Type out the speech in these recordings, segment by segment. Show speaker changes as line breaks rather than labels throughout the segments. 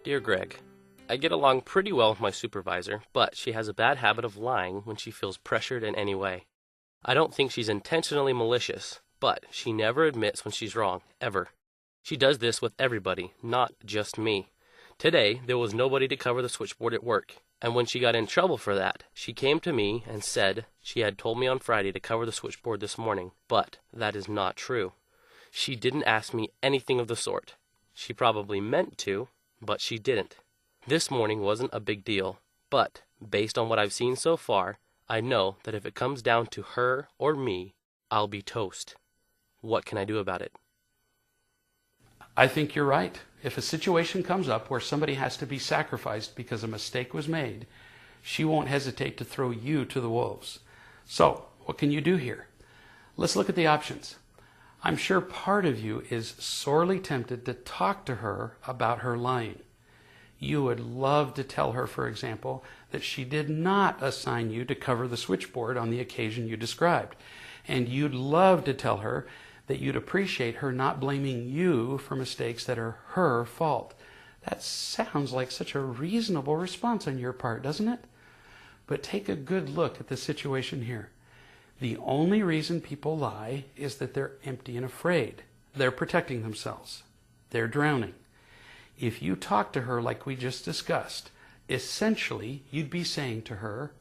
Dear Greg, I get along pretty well with my supervisor, but she has a bad habit of lying when she feels pressured in any way. I don't think she's intentionally malicious, but she never admits when she's wrong, ever. She does this with everybody, not just me. Today, there was nobody to cover the switchboard at work, and when she got in trouble for that, she came to me and said she had told me on Friday to cover the switchboard this morning, but that is not true. She didn't ask me anything of the sort. She probably meant to, but she didn't. This morning wasn't a big deal, but based on what I've seen so far, I know that if it comes down to her or me, I'll be toast. What can I do about it?
I think you're right. If a situation comes up where somebody has to be sacrificed because a mistake was made, she won't hesitate to throw you to the wolves. So, what can you do here? Let's look at the options. I'm sure part of you is sorely tempted to talk to her about her lying. You would love to tell her, for example, that she did not assign you to cover the switchboard on the occasion you described. And you'd love to tell her that you'd appreciate her not blaming you for mistakes that are her fault. That sounds like such a reasonable response on your part, doesn't it? But take a good look at the situation here. The only reason people lie is that they're empty and afraid. They're protecting themselves. They're drowning. If you talk to her like we just discussed, essentially you'd be saying to her,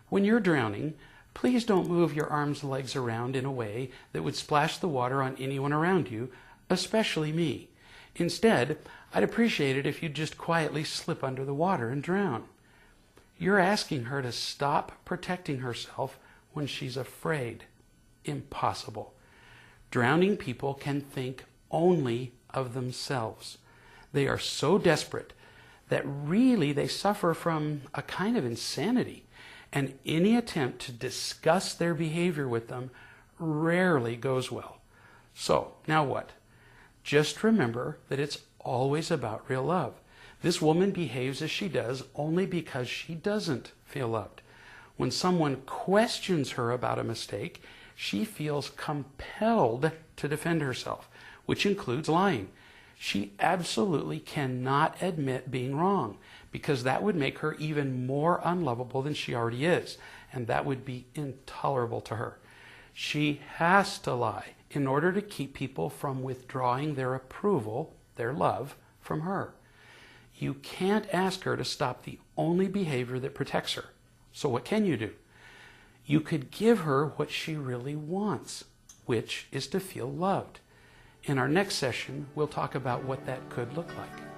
when you're drowning, please don't move your arms and legs around in a way that would splash the water on anyone around you, especially me. Instead, I'd appreciate it if you'd just quietly slip under the water and drown. You're asking her to stop protecting herself when she's afraid. Impossible. Drowning people can think only of themselves. They are so desperate that really they suffer from a kind of insanity, and any attempt to discuss their behavior with them rarely goes well. So, now what? Just remember that it's always about real love. This woman behaves as she does only because she doesn't feel loved. When someone questions her about a mistake, she feels compelled to defend herself, which includes lying. She absolutely cannot admit being wrong, because that would make her even more unlovable than she already is, and that would be intolerable to her. She has to lie in order to keep people from withdrawing their approval, their love, from her. You can't ask her to stop the only behavior that protects her. So what can you do? You could give her what she really wants, which is to feel loved. In our next session, we'll talk about what that could look like.